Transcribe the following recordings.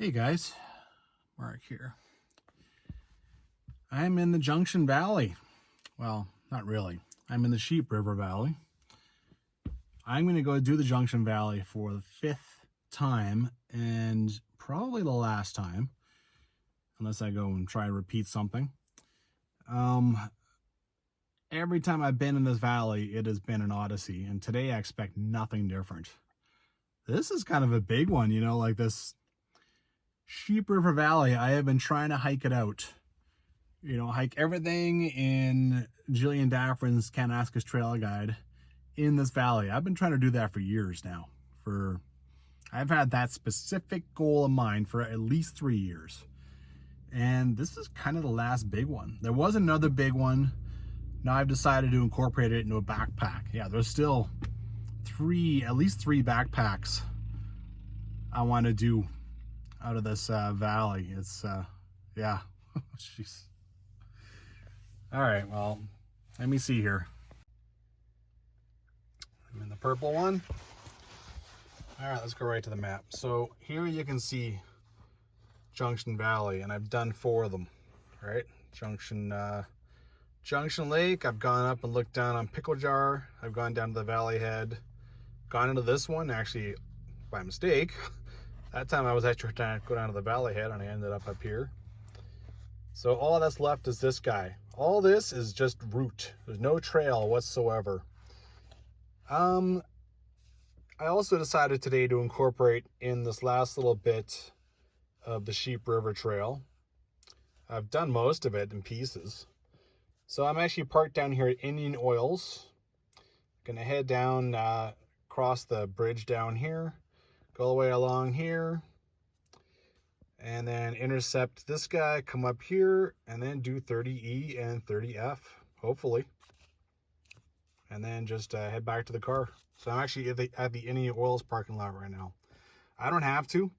Hey guys, Mark here. I'm in the Junction Valley. Well, not really. I'm in the Sheep River Valley. I'm going to go do the Junction Valley for the 5th time and probably the last time, unless I go and try to repeat something. Every time I've been in this valley, it has been an odyssey, and today I expect nothing different. This is kind of a big one, you know, like this Sheep River Valley. I have been trying to hike it out. You know, hike everything in Jillian Daffrin's Kananaskis Trail guide in this valley. I've been trying to do that for years now. I've had that specific goal in mind for at least 3 years. And this is kind of the last big one. There was another big one. Now I've decided to incorporate it into a backpack. Yeah, there's still at least three backpacks I want to do out of this valley. It's yeah. Jeez. All right, well, let me see here. I'm in the purple one. All right, let's go right to the map. So here you can see Junction Valley, and I've done 4 of them, right? Junction Lake, I've gone up and looked down on Pickle Jar. I've gone down to the valley head, gone into this one, actually by mistake. That time I was actually trying to go down to the valley head and I ended up here. So all that's left is this guy. All this is just route. There's no trail whatsoever. I also decided today to incorporate in this last little bit of the Sheep River Trail. I've done most of it in pieces. So I'm actually parked down here at Indian Oils. Gonna head down, cross the bridge down here, go all the way along here, and then intercept this guy, come up here, and then do 30E and 30F, hopefully. And then just head back to the car. So I'm actually at the Indian Oils parking lot right now. I don't have to.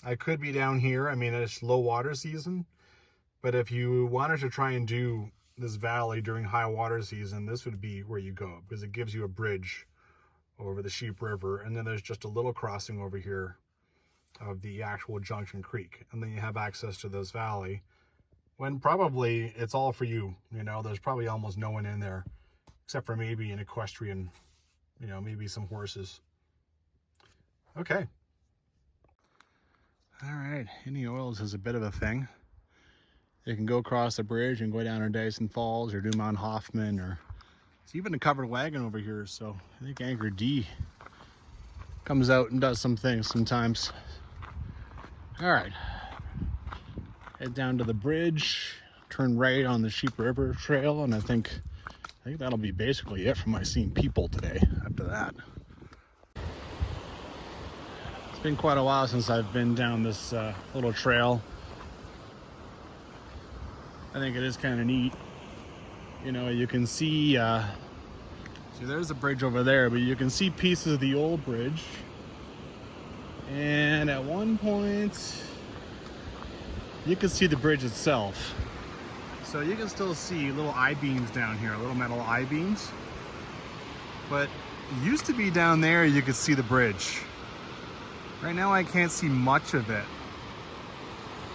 I could be down here. I mean, it's low water season. But if you wanted to try and do this valley during high water season, this would be where you go, because it gives you a bridge over the Sheep River. And then there's just a little crossing over here of the actual Junction Creek. And then you have access to this valley when probably it's all for you. You know, there's probably almost no one in there except for maybe an equestrian, you know, maybe some horses. Okay. All right, Indian Oils is a bit of a thing. You can go across the bridge and go down to Dyson Falls or do Mount Hoffman, or it's even a covered wagon over here. So I think Anchor D comes out and does some things sometimes. All right, head down to the bridge, turn right on the Sheep River Trail, and I think that'll be basically it for my seeing people today after that. It's been quite a while since I've been down this little trail. I think it is kind of neat. You know, you can see, see there's a bridge over there, but you can see pieces of the old bridge. And at one point, you can see the bridge itself. So you can still see little I-beams down here, little metal I-beams. But it used to be down there, you could see the bridge. Right now I can't see much of it.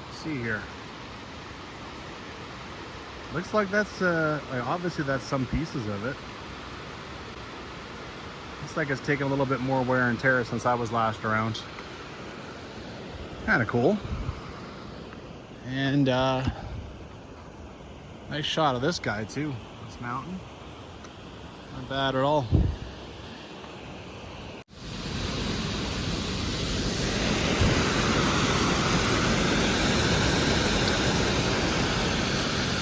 Let's see here. Looks like that's, obviously that's some pieces of it. Looks like it's taken a little bit more wear and tear since I was last around. Kind of cool. And nice shot of this guy too, this mountain. Not bad at all.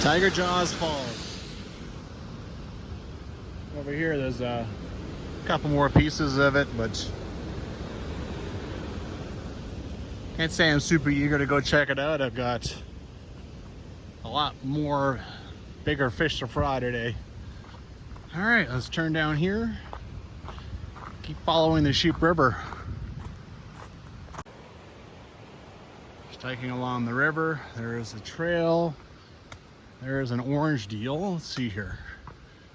Tiger Jaws Falls. Over here there's a couple more pieces of it, but can't say I'm super eager to go check it out. I've got a lot more bigger fish to fry today. All right, let's turn down here. Keep following the Sheep River. Just hiking along the river. There is a trail. There is an orange deal. Let's see here.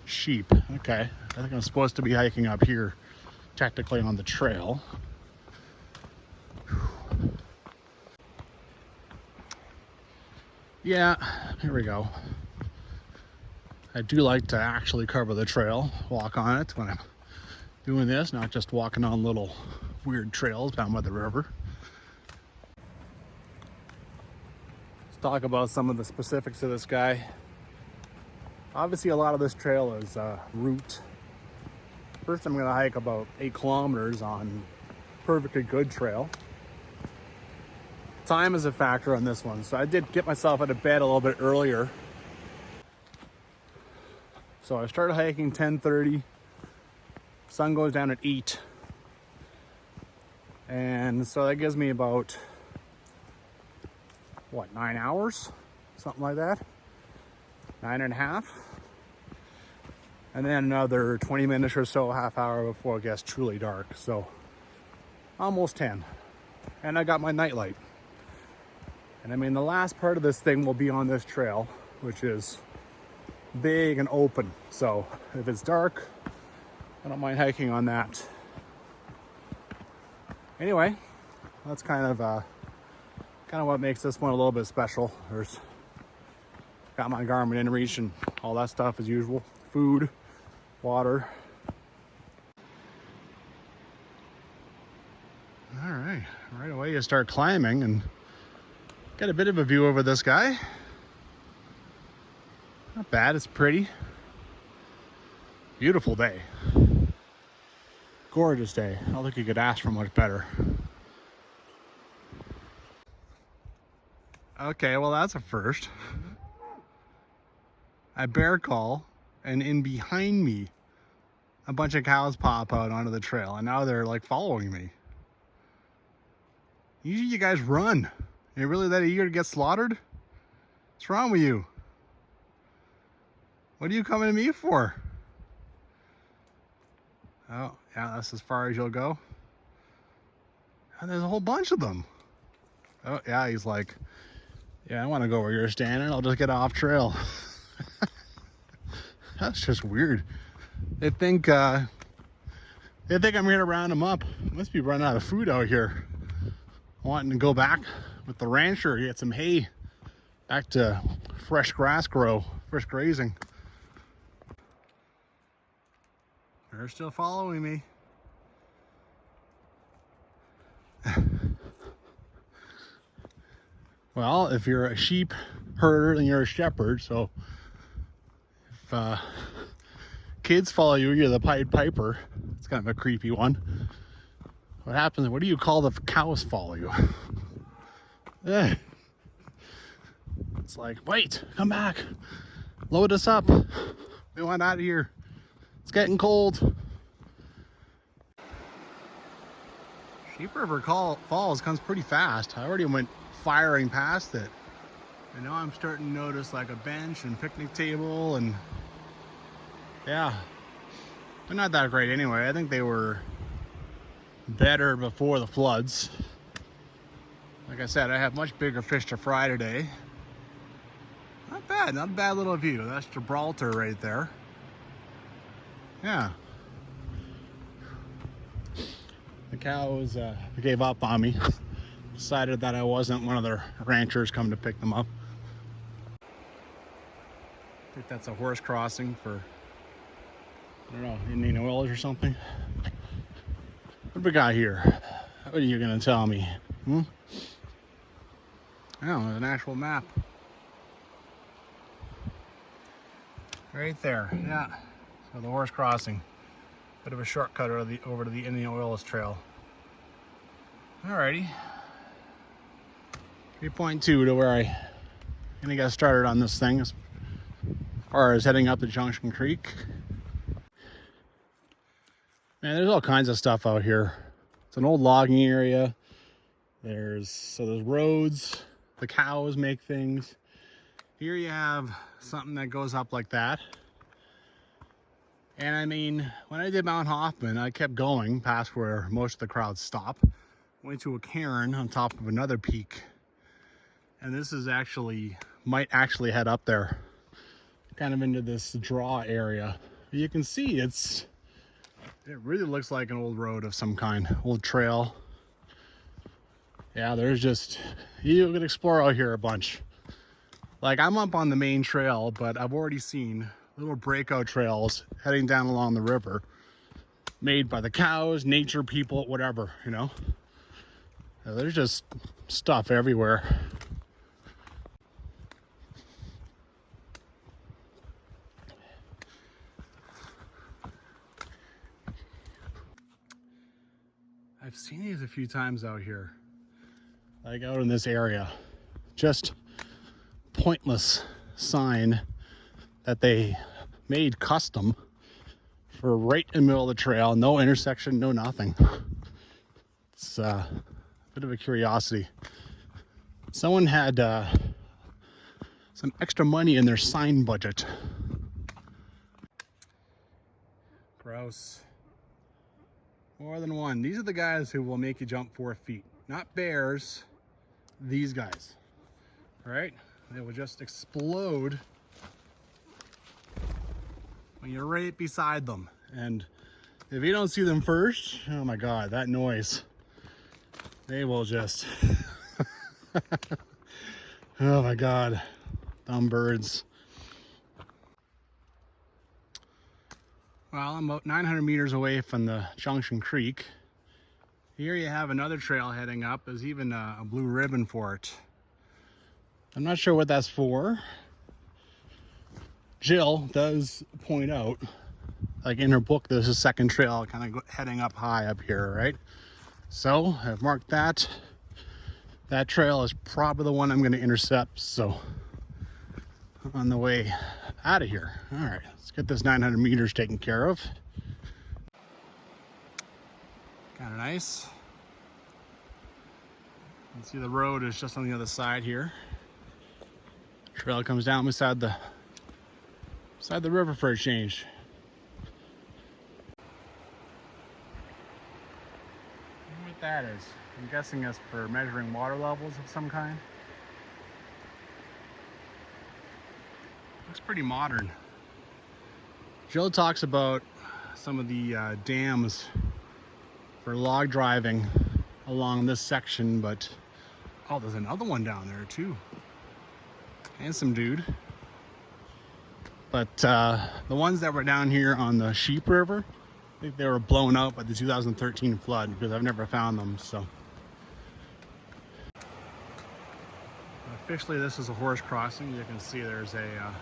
Sheep. Okay. I think I'm supposed to be hiking up here, technically on the trail. Yeah, here we go. I do like to actually cover the trail, walk on it when I'm doing this, not just walking on little weird trails down by the river. Let's talk about some of the specifics of this guy. Obviously, a lot of this trail is route. First, I'm going to hike about 8 kilometers on perfectly good trail. Time is a factor on this one, so I did get myself out of bed a little bit earlier. So I started hiking 10:30. Sun goes down at 8. And so that gives me about, 9 hours? Something like that. 9.5. And then another 20 minutes or so, half hour before it gets truly dark. So almost 10. And I got my nightlight. And I mean, the last part of this thing will be on this trail, which is big and open. So if it's dark, I don't mind hiking on that. Anyway, that's kind of what makes this one a little bit special. There's got my Garmin in reach and all that stuff as usual. Food, water. All right, right away you start climbing and get a bit of a view over this guy. Not bad, it's pretty. Beautiful day. Gorgeous day. I don't think you could ask for much better. Okay, well that's a first. I bear call, and in behind me, a bunch of cows pop out onto the trail, and now they're like following me. Usually you guys run. You're really that eager to get slaughtered? What's wrong with you? What are you coming to me for? Oh, yeah, that's as far as you'll go. And there's a whole bunch of them. Oh, yeah, he's like, yeah, I want to go where you're standing. I'll just get off trail. That's just weird. They think I'm here to round them up. Must be running out of food out here. Wanting to go back with the rancher, get some hay. Back to fresh grass fresh grazing. They're still following me. Well, if you're a sheep herder, then you're a shepherd. So if kids follow you, you're the Pied Piper. It's kind of a creepy one. What happens? What do you call the cows follow you? It's like, wait, come back. Load us up. We want out of here. It's getting cold. Sheep River Falls comes pretty fast. I already went firing past it. And now I'm starting to notice like a bench and picnic table and yeah. They're not that great anyway. I think they were better before the floods. Like I said, I have much bigger fish to fry today. Not a bad little view. That's Gibraltar right there. Yeah. The cows gave up on me. Decided that I wasn't one of their ranchers coming to pick them up. I think that's a horse crossing for, I don't know, Indian oils or something. What have we got here? What are you gonna tell me? Oh, there's an actual map. Right there, yeah. So the horse crossing. Bit of a shortcut over to the Indian Oils Trail. Alrighty. 3.2 to where I gonna get started on this thing as far as heading up to Junction Creek. Man, there's all kinds of stuff out here. It's an old logging area. There's roads, the cows make things. Here you have something that goes up like that. And I mean, when I did Mount Hoffman, I kept going past where most of the crowds stop. Went to a cairn on top of another peak. And this is might actually head up there, kind of into this draw area. You can see it really looks like an old road of some kind, old trail. Yeah, you can explore out here a bunch. Like, I'm up on the main trail, but I've already seen little breakout trails heading down along the river made by the cows, nature people, whatever, you know. There's just stuff everywhere. I've seen these a few times out here, like out in this area. Just pointless sign that they made custom for right in the middle of the trail. No intersection, no nothing. It's a bit of a curiosity. Someone had some extra money in their sign budget. Grouse. More than one. These are the guys who will make you jump 4 feet. Not bears, these guys. All right? They will just explode when you're right beside them. And if you don't see them first, oh my God, that noise. They will just, oh my God, dumb birds. Well, I'm about 900 meters away from the Junction Creek. Here you have another trail heading up. There's even a blue ribbon for it. I'm not sure what that's for. Jill does point out, like in her book, there's a second trail kind of heading up high up here, right? So I've marked that. That trail is probably the one I'm going to intercept. So on the way out of here. All right, let's get this 900 meters taken care of. Kind of nice. You can see the road is just on the other side here. Trail comes down beside the river for a change. I don't know what that is. I'm guessing it's for measuring water levels of some kind. Looks pretty modern. Jill talks about some of the dams for log driving along this section, but oh, there's another one down there too. Handsome dude. But the ones that were down here on the Sheep River, I think they were blown out by the 2013 flood because I've never found them. So officially this is a horse crossing. You can see there's a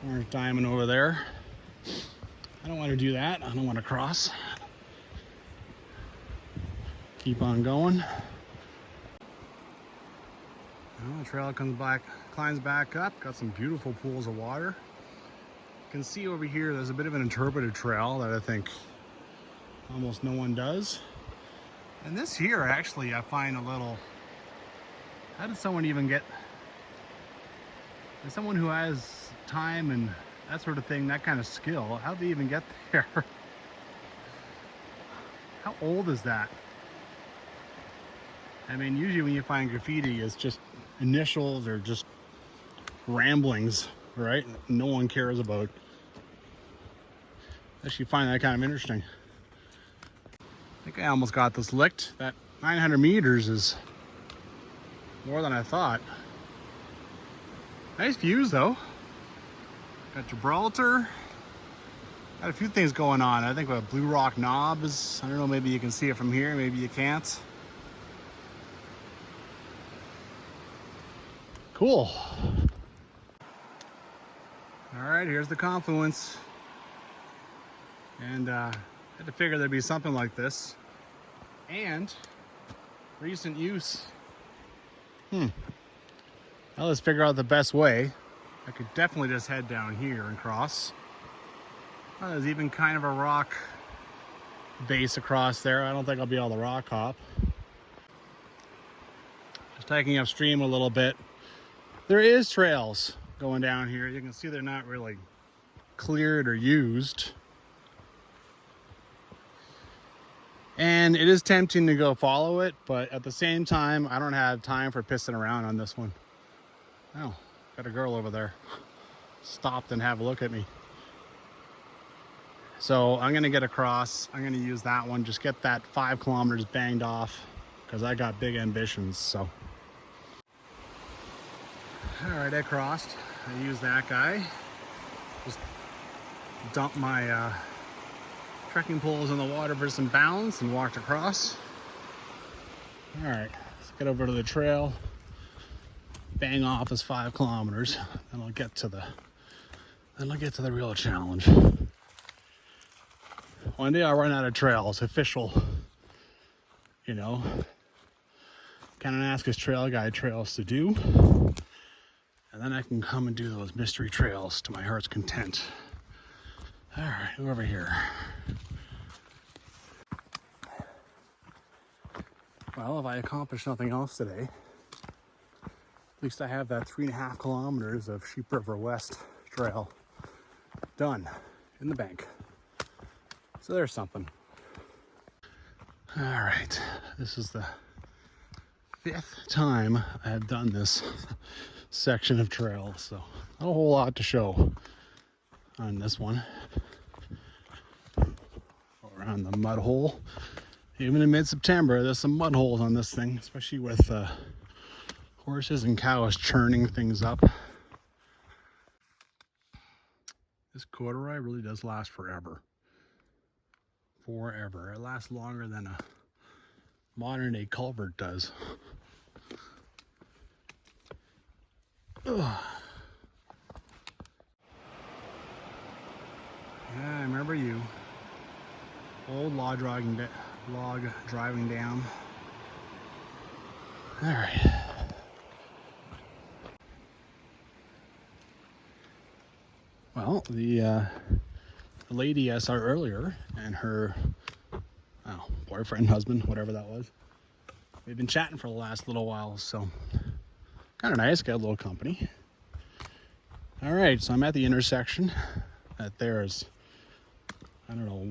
orange diamond over there. I don't want to do that. I don't want to cross. Keep on going. Well, the trail comes back, climbs back up. Got some beautiful pools of water. You can see over here there's a bit of an interpretive trail that I think almost no one does. And this here actually I find a little, how did someone even get, as someone who has time and that sort of thing, that kind of skill, how did they even get there? How old is that? I mean, usually when you find graffiti, it's just initials or just ramblings, right? No one cares about. I actually find that kind of interesting. I think I almost got this licked. That 900 meters is more than I thought. Nice views though. Got Gibraltar. Got a few things going on. I think a Blue Rock Knob is, I don't know, maybe you can see it from here, maybe you can't. Cool. All right, here's the confluence. And I had to figure there'd be something like this. And recent use. Now let's figure out the best way. I could definitely just head down here and cross. There's even kind of a rock base across there. I don't think I'll be able to rock hop. Just hiking upstream a little bit. There is trails going down here. You can see they're not really cleared or used. And it is tempting to go follow it, but at the same time, I don't have time for pissing around on this one. Oh, got a girl over there. Stopped and have a look at me. So I'm gonna get across. I'm gonna use that one, just get that 5 kilometers banged off because I got big ambitions, so. All right, I crossed. I used that guy. Just dumped my trekking poles in the water for some balance and walked across. All right, let's get over to the trail. Bang off this 5 kilometers, and I'll get to the real challenge. One day I'll run out of trails, official, you know, Kananaskis Trail guide trails to do, and then I can come and do those mystery trails to my heart's content. All right, we're over here. Well, if I accomplish nothing else today, at least I have that 3.5 kilometers of Sheep River West trail done in the bank. So there's something. All right, this is the 5th time I have done this section of trail, so not a whole lot to show on this one. Around the mud hole. Even in mid-September, there's some mud holes on this thing, especially with horses and cows churning things up. This corduroy really does last forever. Forever. It lasts longer than a modern day culvert does. Ugh. Yeah, I remember you. Old log driving down. All right. Well, the lady I saw earlier and her boyfriend, husband, whatever that was, we've been chatting for the last little while, so kind of nice, got a little company. All right, so I'm at the intersection. There's, I don't know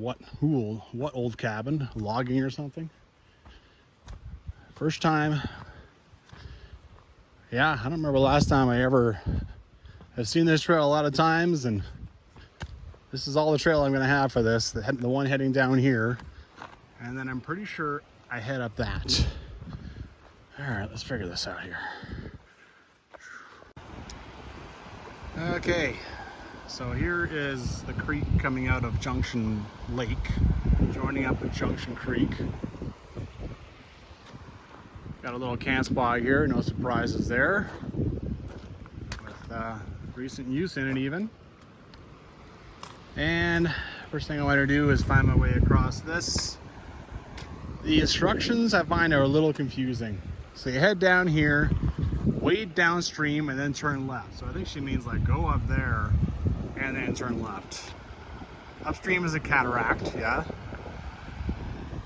what old cabin, logging or something. First time. Yeah, I don't remember last time I ever have seen this trail a lot of times, and this is all the trail I'm going to have for this. The one heading down here, and then I'm pretty sure I head up that. All right, let's figure this out here. Okay, so here is the creek coming out of Junction Lake, joining up with Junction Creek. Got a little camp spot here, no surprises there, with recent use in it even. And first thing I want to do is find my way across this. The instructions I find are a little confusing. So you head down here, wade downstream, and then turn left. So I think she means like go up there and then turn left. Upstream is a cataract, yeah.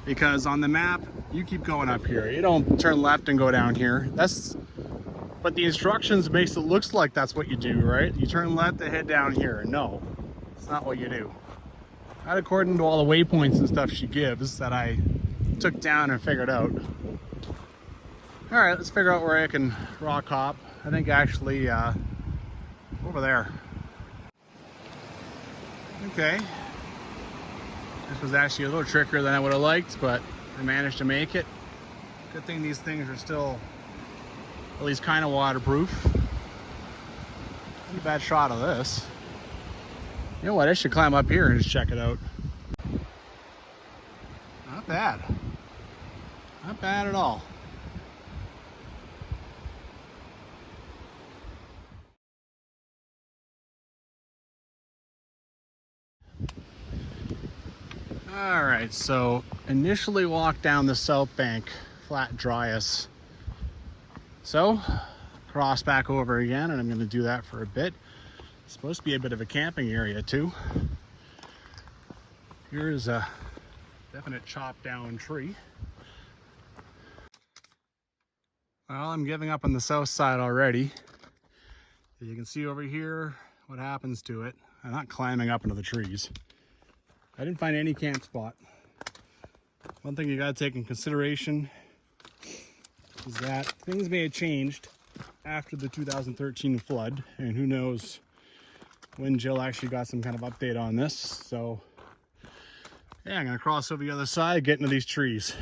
Because on the map, you keep going up here. You don't turn left and go down here. But the instructions makes it looks like that's what you do, right? You turn left and head down here. No, it's not what you do. Not according to all the waypoints and stuff she gives that I took down and figured out. All right, let's figure out where I can rock hop. I think actually over there. Okay. This was actually a little trickier than I would have liked, but I managed to make it. Good thing these things are still at least kind of waterproof. Not a bad shot of this. You know what, I should climb up here and just check it out. Not bad. Not bad at all. All right, so initially walked down the south bank, flat dryas. So cross back over again, and I'm going to do that for a bit. It's supposed to be a bit of a camping area too. Here's a definite chopped down tree. Well, I'm giving up on the south side already. You can see over here what happens to it. I'm not climbing up into the trees. I didn't find any camp spot. One thing you gotta take in consideration is that things may have changed after the 2013 flood, and who knows when Jill actually got some kind of update on this. So yeah, I'm gonna cross over the other side, get into these trees.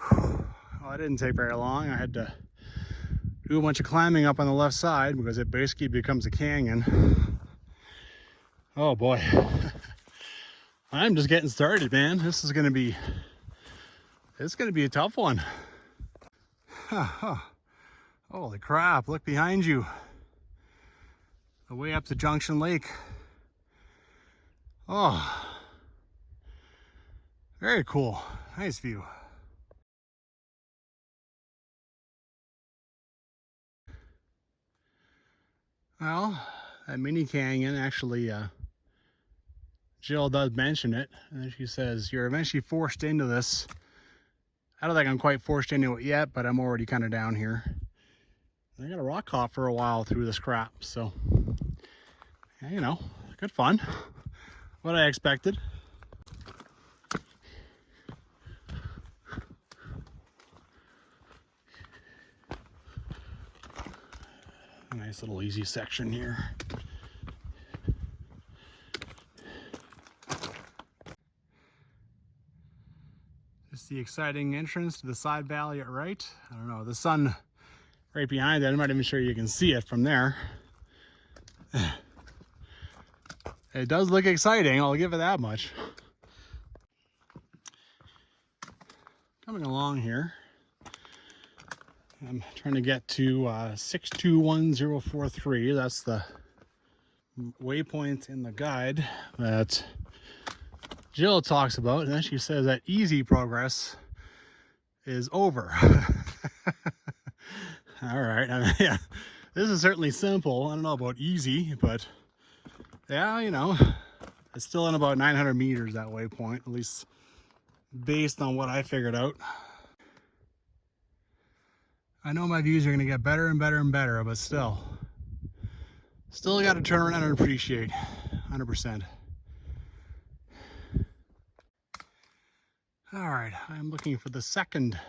Well, it didn't take very long. I had to do a bunch of climbing up on the left side because it basically becomes a canyon. Oh boy. I'm just getting started, man. This is gonna be a tough one. Holy crap, look behind you. The way up to Junction Lake. Oh, very cool. Nice view. Well, that mini canyon actually, Jill does mention it, and she says you're eventually forced into this. I don't think I'm quite forced into it yet, but I'm already kind of down here. I got a rock hop for a while through this crap, so yeah, you know, good fun. What I expected. A nice little easy section here. Just the exciting entrance to the side valley at right. I don't know, the sun right behind it. I'm not even sure you can see it from there. It does look exciting, I'll give it that much. Coming along here, I'm trying to get to 621043. That's the waypoint in the guide that Jill talks about, and then she says that easy progress is over. All right, I mean, yeah, this is certainly simple. I don't know about easy, but yeah, you know, it's still in about 900 meters, that waypoint, at least based on what I figured out. I know my views are going to get better and better and better, but still got to turn around and appreciate 100%. All right, I'm looking for the second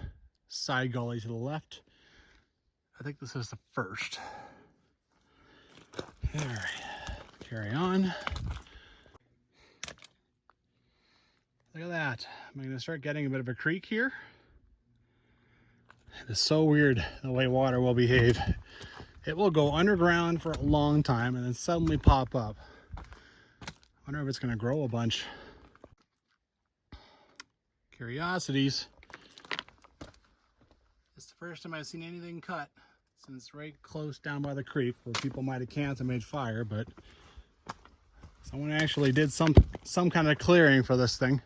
side gully to the left. I think this is the first. All right, carry on. Look at that. I'm going to start getting a bit of a creek here. It's so weird the way water will behave. It will go underground for a long time and then suddenly pop up. I wonder if it's going to grow a bunch. Curiosities. It's the first time I've seen anything cut since right close down by the creek where people might have camped and made fire, but someone actually did some kind of clearing for this thing.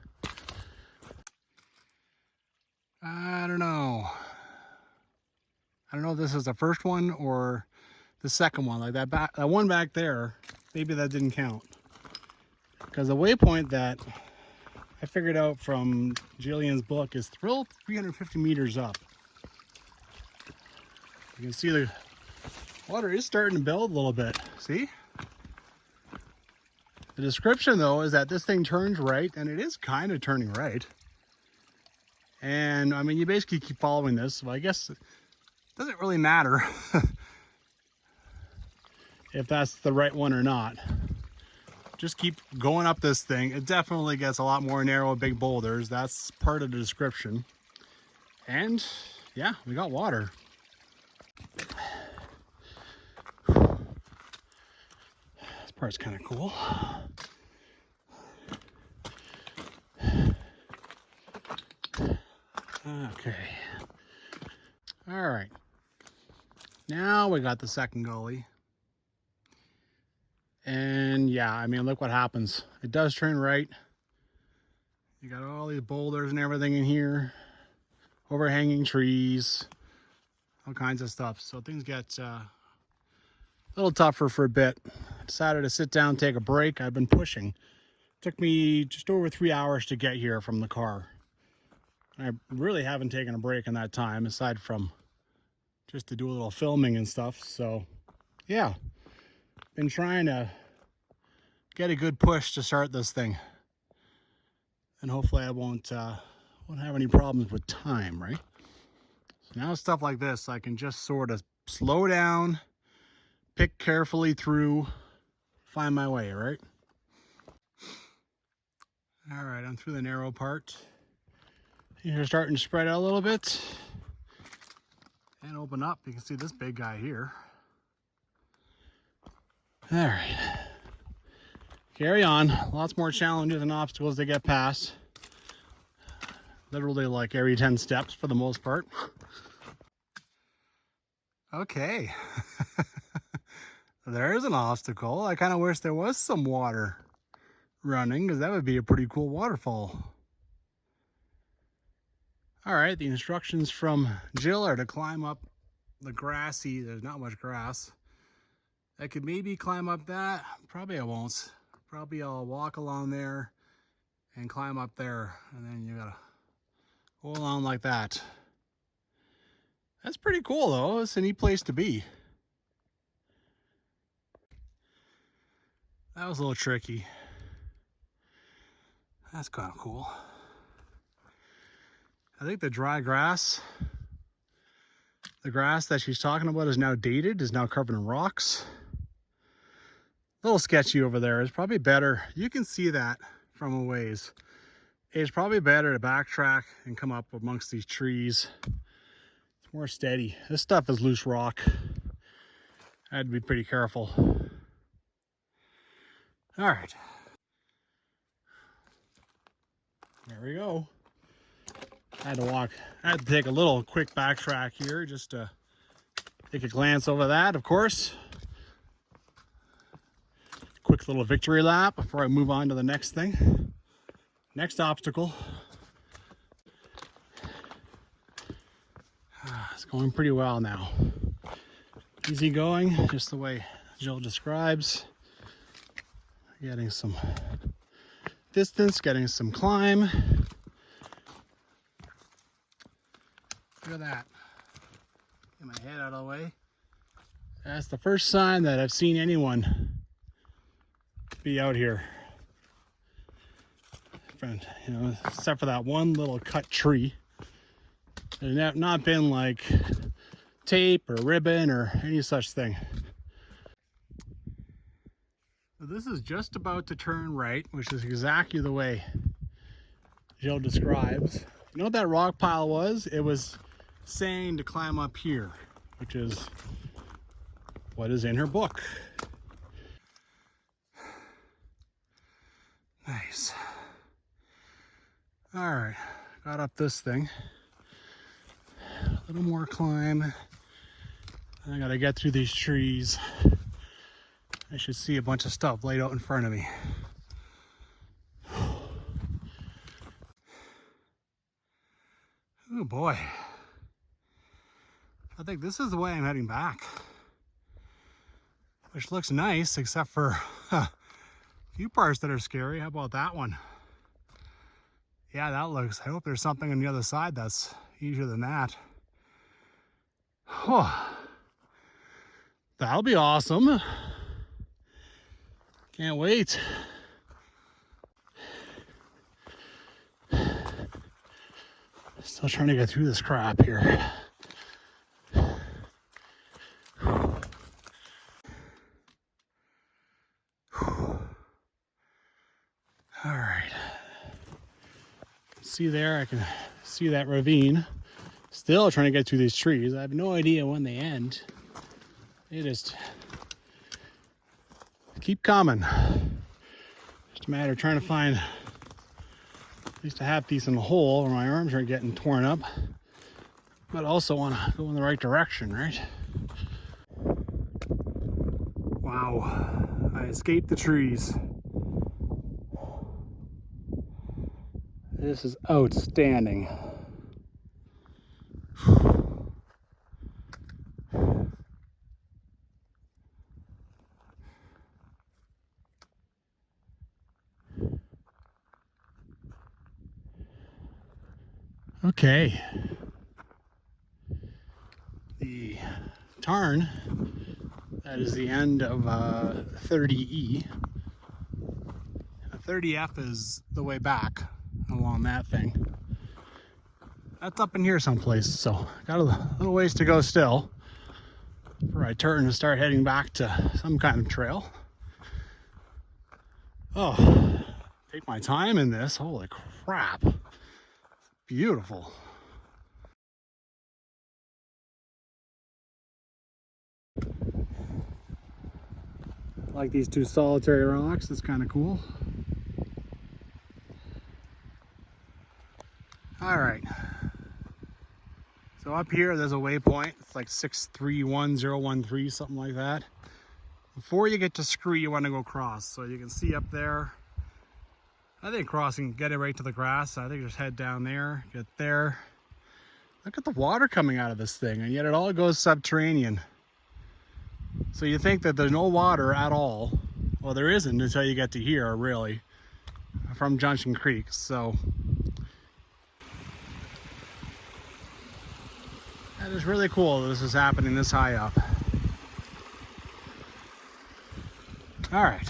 I don't know. I don't know if this is the first one or the second one. Like that one back there, maybe that didn't count. Because the waypoint that I figured out from Jillian's book is 350 meters up. You can see the water is starting to build a little bit. See? The description though is that this thing turns right, and it is kind of turning right. And I mean, you basically keep following this, so I guess it doesn't really matter if that's the right one or not. Just keep going up this thing. It definitely gets a lot more narrow, big boulders. That's part of the description. And yeah, we got water. This part's kind of cool. Okay. All right. Now we got the second gully. And yeah, I mean, look what happens. It does turn right. You got all these boulders and everything in here. Overhanging trees. All kinds of stuff. So things get a little tougher for a bit. I decided to sit down, take a break. I've been pushing. It took me just over 3 hours to get here from the car. I really haven't taken a break in that time, aside from just to do a little filming and stuff. So yeah, been trying to get a good push to start this thing, and hopefully I won't have any problems with time, right? So now stuff like this, I can just sort of slow down, pick carefully through, find my way, right? All right, I'm through the narrow part. You're starting to spread out a little bit. and open up. You can see this big guy here. All right. Carry on. Lots more challenges and obstacles to get past. Literally like every 10 steps for the most part. Okay. There's an obstacle. I kind of wish there was some water running, because that would be a pretty cool waterfall. All right, the instructions from Jill are to climb up the grassy, there's not much grass. I could maybe climb up that. Probably I won't. Probably I'll walk along there and climb up there, and then you gotta go along like that. That's pretty cool though. It's a neat place to be. That was a little tricky. That's kind of cool. I think the dry grass, the grass that she's talking about is now dated, is now covered in rocks. A little sketchy over there. It's probably better. You can see that from a ways. It's probably better to backtrack and come up amongst these trees. It's more steady. This stuff is loose rock. I had to be pretty careful. All right. There we go. I had to take a little quick backtrack here just to take a glance over that, of course. Quick little victory lap before I move on to the next thing. Next obstacle. It's going pretty well now. Easy going, just the way Jill describes. Getting some distance, getting some climb. Look at that. Get my head out of the way. That's the first sign that I've seen anyone be out here. You know, except for that one little cut tree. There's not been like tape or ribbon or any such thing. So this is just about to turn right, which is exactly the way Jill describes. You know what that rock pile was? It was saying to climb up here, which is what is in her book. Nice. All right, got up this thing. A little more climb. I gotta get through these trees. I should see a bunch of stuff laid out in front of me. Oh boy. I think this is the way I'm heading back. Which looks nice, except for a few parts that are scary. How about that one? Yeah, that looks, I hope there's something on the other side that's easier than that. Oh, that'll be awesome. Can't wait. Still trying to get through this crap here. All right. See there, I can see that ravine. Still trying to get through these trees. I have no idea when they end. They just keep coming. Just a matter of trying to find at least a half decent hole where my arms aren't getting torn up. But I also want to go in the right direction, right? Wow, I escaped the trees. This is outstanding. Okay. The Tarn, that is the end of 30E. 30F is the way back along that thing. That's up in here someplace, so got a little ways to go still before I turn and start heading back to some kind of trail. Oh, take my time in this. Holy crap. Beautiful. like these two solitary rocks. That's kind of cool. All right. So up here, there's a waypoint. It's like 631013, something like that. Before you get to Scree, you want to go across. So you can see up there. I think crossing, get it right to the grass. I think just head down there, get there. Look at the water coming out of this thing, and yet it all goes subterranean. So you think that there's no water at all. Well, there isn't until you get to here, really, from Junction Creek. So that is really cool that this is happening this high up. All right.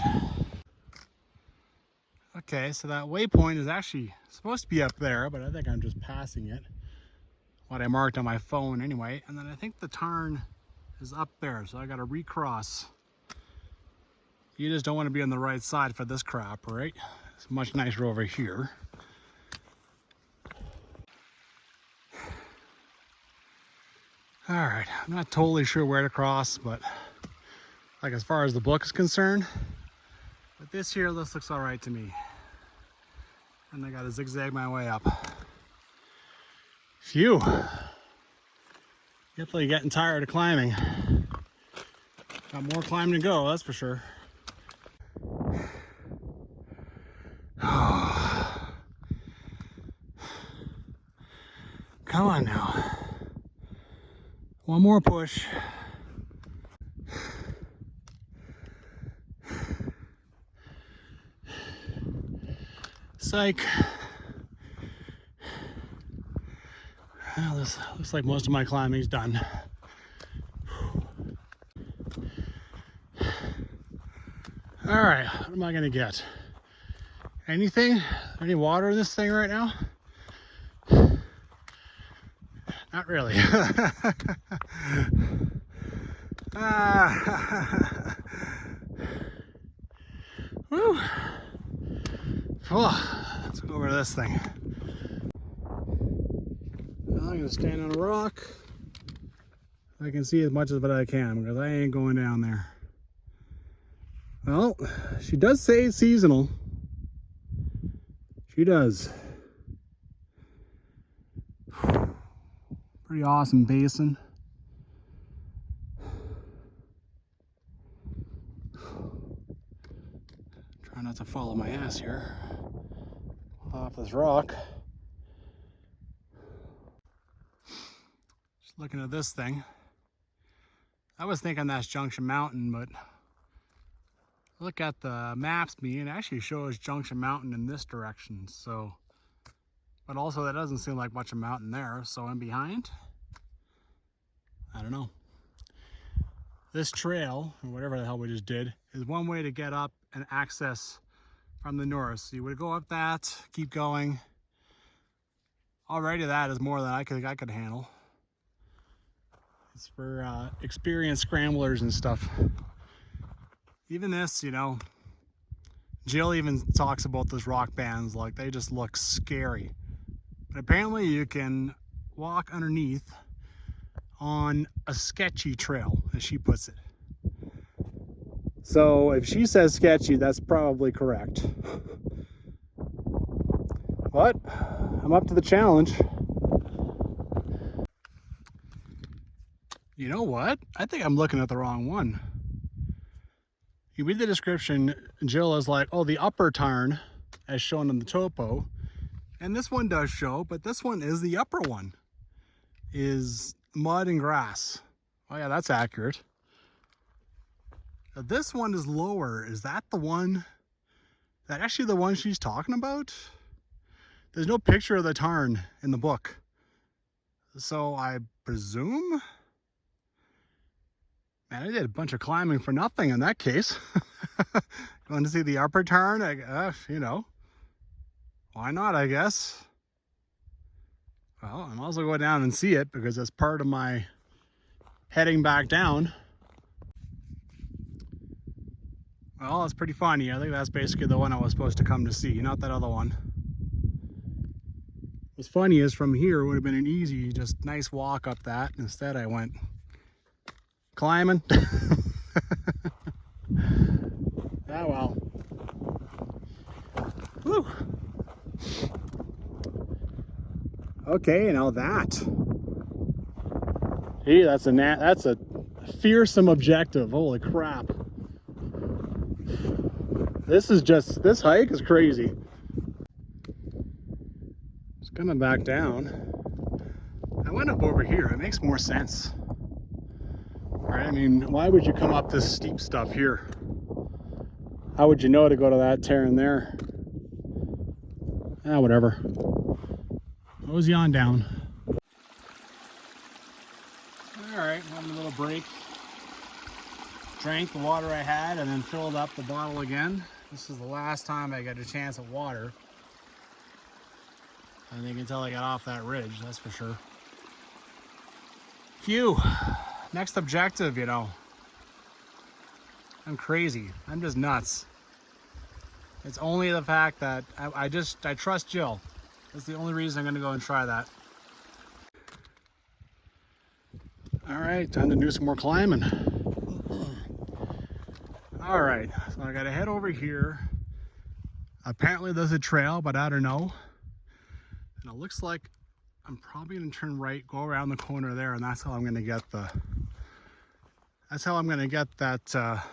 Okay, so that waypoint is actually supposed to be up there, but I think I'm just passing it. What I marked on my phone anyway. And then I think the Tarn is up there, so I gotta recross. You just don't want to be on the right side for this crap, right? It's much nicer over here. All right, I'm not totally sure where to cross, but like as far as the book is concerned, but this here, this looks all right to me. And I gotta zigzag my way up. Phew. Definitely getting tired of climbing. Got more climbing to go, that's for sure. Come on now. One more push. Psych. Well, this looks like most of my climbing's done. All right, what am I gonna get? Anything? Any water in this thing right now? Not really. Woo. Let's go over to this thing. I'm gonna stand on a rock. I can see as much as I can because I ain't going down there. Well, she does say it's seasonal. She does. Pretty awesome basin. Try not to follow my ass here. Off this rock. Just looking at this thing. I was thinking that's Junction Mountain, but look at the maps me, and it actually shows Junction Mountain in this direction. So, but also that doesn't seem like much of a mountain there. So in behind, I don't know. This trail, or whatever the hell we just did, is one way to get up and access from the north. So you would go up that, keep going. Already that is more than I could handle. It's for experienced scramblers and stuff. Even this, you know, Jill even talks about those rock bands like they just look scary. But apparently you can walk underneath on a sketchy trail, as she puts it. So if she says sketchy, that's probably correct. But I'm up to the challenge. You know what? I think I'm looking at the wrong one. You read the description, Jill is like, oh, the upper Tarn, as shown in the topo. And this one does show, but this one is the upper one. Is mud and grass. Oh yeah, that's accurate. Now, this one is lower. Is that the one? Is that actually the one she's talking about? There's no picture of the Tarn in the book. So I presume? Man, I did a bunch of climbing for nothing in that case. You want to see the upper Tarn? You know, why not, I guess. Well, I might as well go down and see it because that's part of my heading back down. Well, it's pretty funny. I think that's basically the one I was supposed to come to see, not that other one. What's funny is from here it would have been an easy, just nice walk up that. Instead I went climbing. Whew. Okay, now that. Hey, that's a fearsome objective. Holy crap. This hike is crazy. It's coming back down. I went up over here. It makes more sense. Right? I mean, why would you come up this steep stuff here? How would you know to go to that Tarn there? Ah, whatever. Mosey on down. Alright, having a little break. Drank the water I had and then filled up the bottle again. This is the last time I get a chance at water. I think until I got off that ridge, that's for sure. Phew. Next objective, you know. I'm crazy. I'm just nuts. It's only the fact that I trust Jill. That's the only reason I'm gonna go and try that. All right, time to do some more climbing. All right, so I gotta head over here. Apparently there's a trail, but I don't know. And it looks like I'm probably gonna turn right, go around the corner there, and that's how I'm gonna get that, oh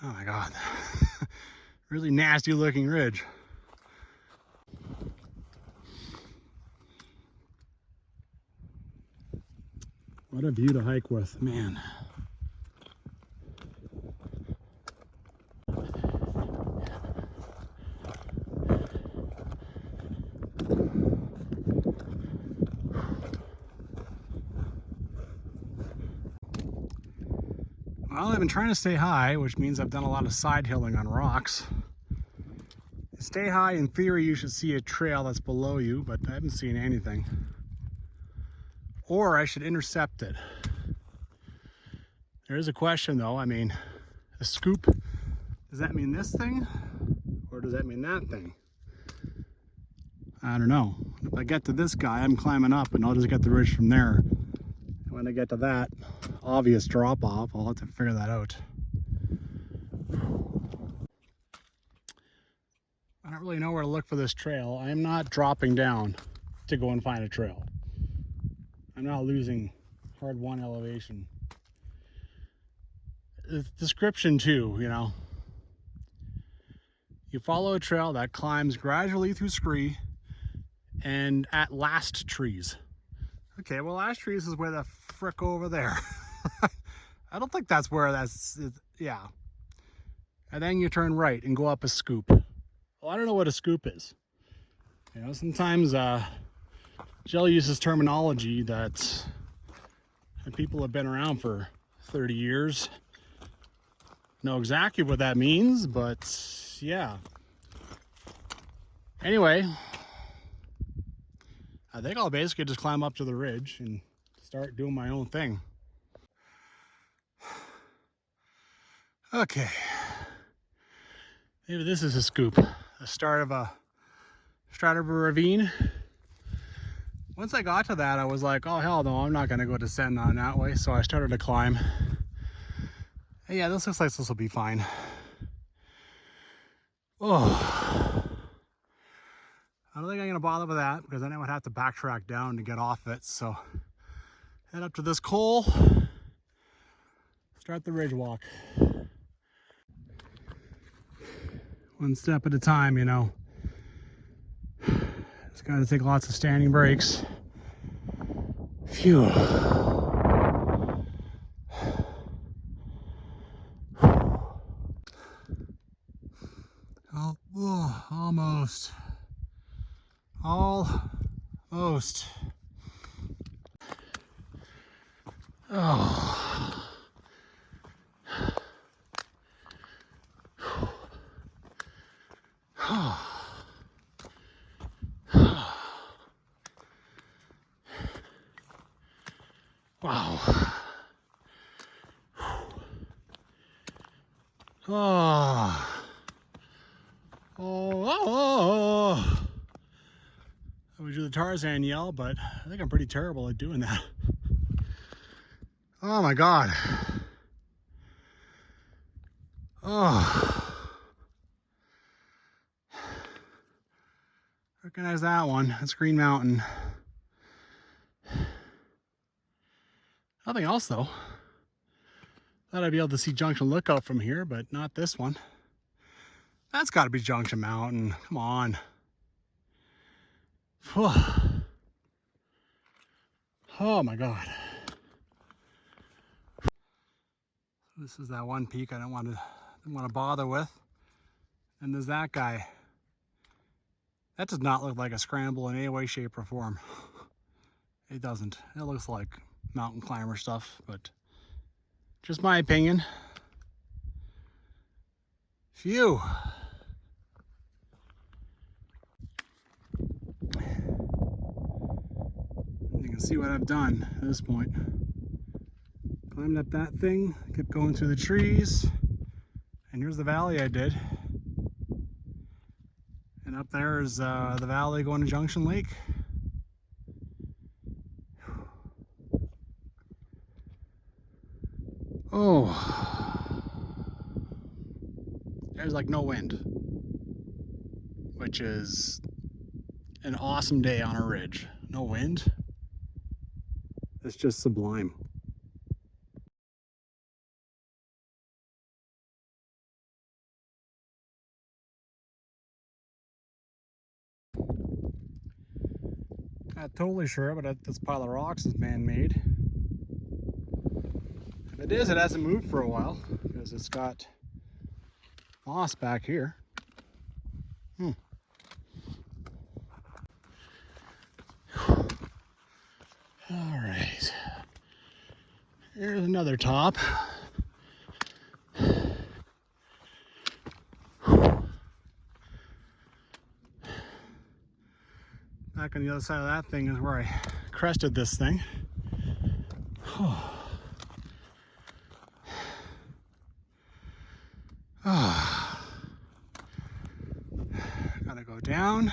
my God, really nasty looking ridge. What a view to hike with, man. Well, I've been trying to stay high, which means I've done a lot of side hilling on rocks. To stay high, in theory, you should see a trail that's below you, but I haven't seen anything. Or I should intercept it. There is a question though, I mean, a scoop, does that mean this thing? Or does that mean that thing? I don't know. If I get to this guy, I'm climbing up and I'll just get the ridge from there. When I get to that obvious drop off, I'll have to figure that out. I don't really know where to look for this trail. I am not dropping down to go and find a trail. I'm not losing hard won elevation. The description too, you know. You follow a trail that climbs gradually through scree and at last trees. Okay, well, last trees is where the frick over there. I don't think that's where yeah. And then you turn right and go up a scoop. Well, I don't know what a scoop is. You know, sometimes Jill uses terminology that people have been around for 30 years. Know exactly what that means, but yeah. Anyway, I think I'll basically just climb up to the ridge and start doing my own thing. Okay. Maybe this is a scoop. The start of a ravine. Once I got to that, I was like, oh hell no, I'm not gonna go descend on that way. So I started to climb. And yeah, this looks like this will be fine. Oh. I don't think I'm gonna bother with that because then I would have to backtrack down to get off it. So head up to this col, start the ridge walk. One step at a time, you know. Just gotta take lots of standing breaks. Phew. Oh, almost. Almost. Oh. Wow. Oh. Oh. I would do the Tarzan yell, but I think I'm pretty terrible at doing that. Oh my God. Oh. Recognize that one. That's Green Mountain. Nothing else though. Thought I'd be able to see Junction Lookout from here, but not this one. That's got to be Junction Mountain. Come on. Oh my God. This is that one peak I didn't want to bother with. And there's that guy. That does not look like a scramble in any way, shape, or form. It doesn't. It looks like mountain climber stuff, but just my opinion. Phew. You can see what I've done at this point. Climbed up that thing, kept going through the trees, and here's the valley I did. And up there is the valley going to Junction Lake. Oh, there's like no wind, which is an awesome day on a ridge. No wind. It's just sublime. Not totally sure, but this pile of rocks is man-made. If it is, it hasn't moved for a while because it's got moss back here. All right. Here's another top. Back on the other side of that thing is where I crested this thing. Gotta go down.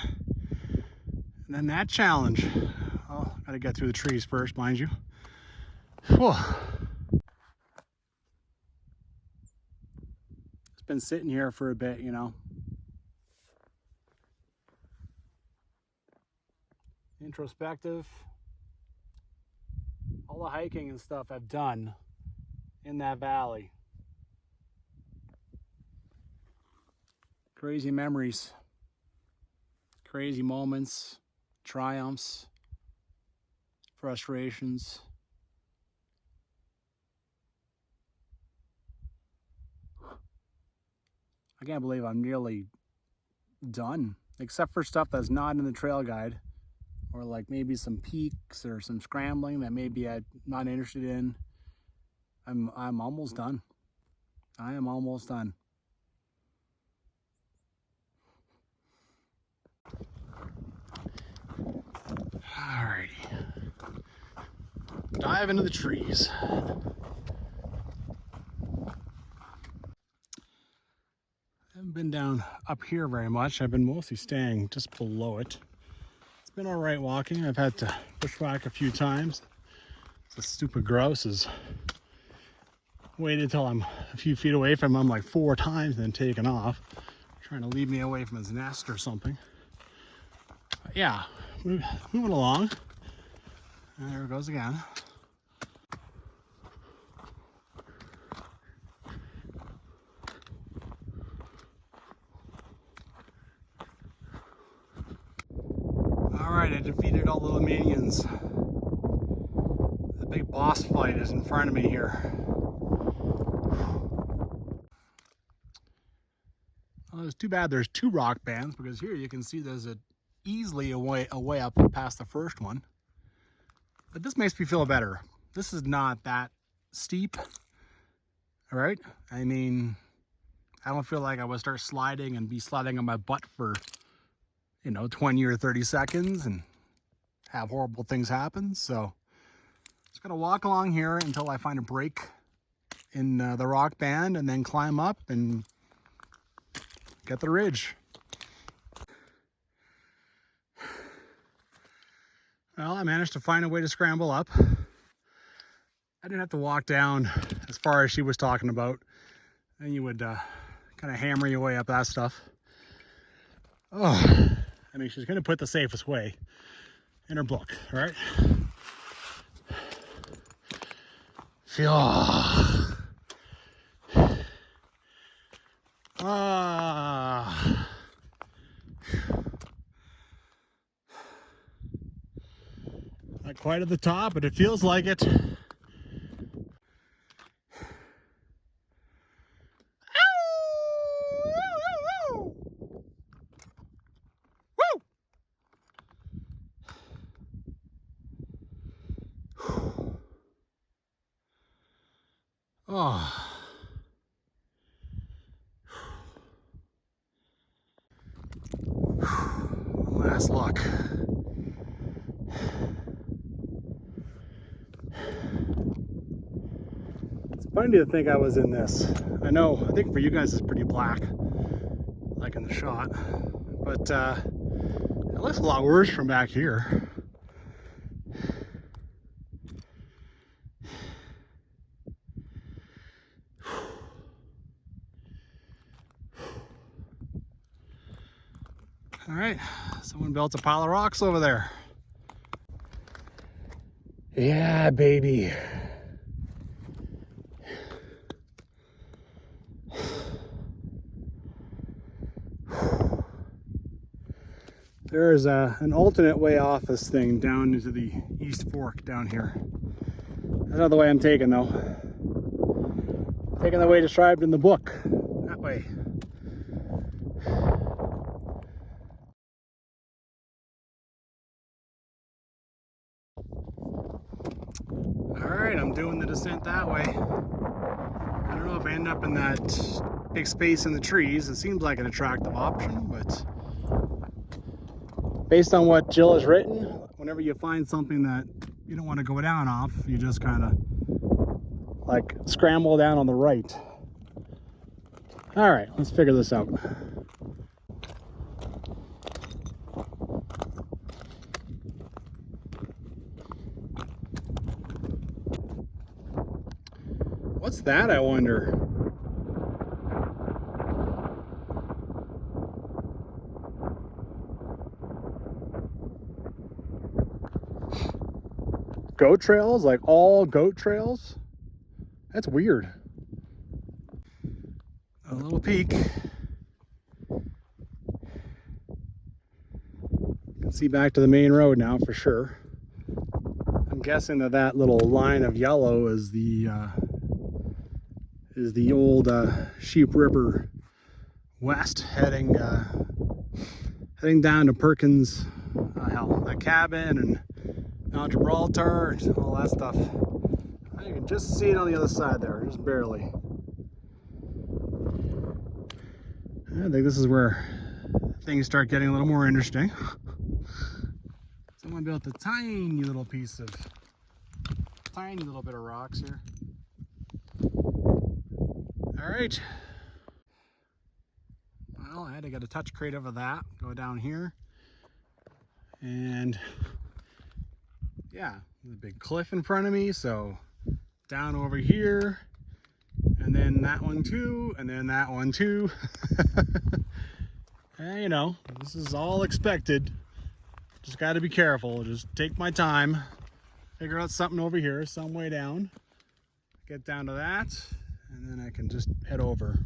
And then that challenge. Oh, gotta get through the trees first, mind you. Whew. It's been sitting here for a bit, you know. Introspective. All the hiking and stuff I've done in that valley. Crazy memories. Crazy moments. Triumphs. Frustrations. I can't believe I'm nearly done, except for stuff that's not in the trail guide, or like maybe some peaks or some scrambling that maybe I'm not interested in. I'm almost done. I am almost done. Alrighty. Dive into the trees. I haven't been down up here very much. I've been mostly staying just below it. It's been all right walking. I've had to bushwhack a few times. The stupid grouse has waited till I'm a few feet away from him like 4 times and then taken off, trying to lead me away from his nest or something. But yeah, moving along. And there it goes again. Alright, I defeated all the little minions. The big boss fight is in front of me here. Well, it's too bad there's 2 rock bands, because here you can see there's easily a way up past the first one. But this makes me feel better. This is not that steep. Alright? I mean, I don't feel like I would start sliding and be sliding on my butt for, 20 or 30 seconds and have horrible things happen. So just gonna walk along here until I find a break in the rock band, and then climb up and get the ridge. Well, I managed to find a way to scramble up. I didn't have to walk down as far as she was talking about. And you would kind of hammer your way up that stuff. Oh, I mean, she's going to put the safest way in her book, right? Feel. Not quite at the top, but it feels like it. Oh. Last look. It's funny to think I was in this. I know, I think for you guys it's pretty black, like in the shot, but it looks a lot worse from back here. All right, someone built a pile of rocks over there. Yeah, baby. There's an alternate way off this thing down into the East Fork down here. That's not the way I'm taking though. Taking the way described in the book. That way. Alright, I'm doing the descent that way. I don't know if I end up in that big space in the trees. It seems like an attractive option, but based on what Jill has written, whenever you find something that you don't want to go down off, you just kind of like scramble down on the right. All right, let's figure this out. What's that, I wonder? Goat trails, like all goat trails? That's weird. A little peek. You can see back to the main road now for sure. I'm guessing that little line of yellow is the old Sheep River West heading down to Perkins, that cabin and Mount Gibraltar and all that stuff. You can just see it on the other side there, just barely. I think this is where things start getting a little more interesting. Someone built a tiny little bit of rocks here. All right. Well, I had to get a touch crate over that, go down here. And yeah, there's a big cliff in front of me, so down over here, and then that one too, and then that one too. And you know, this is all expected. Just got to be careful. Just take my time, figure out something over here, some way down, get down to that, and then I can just head over.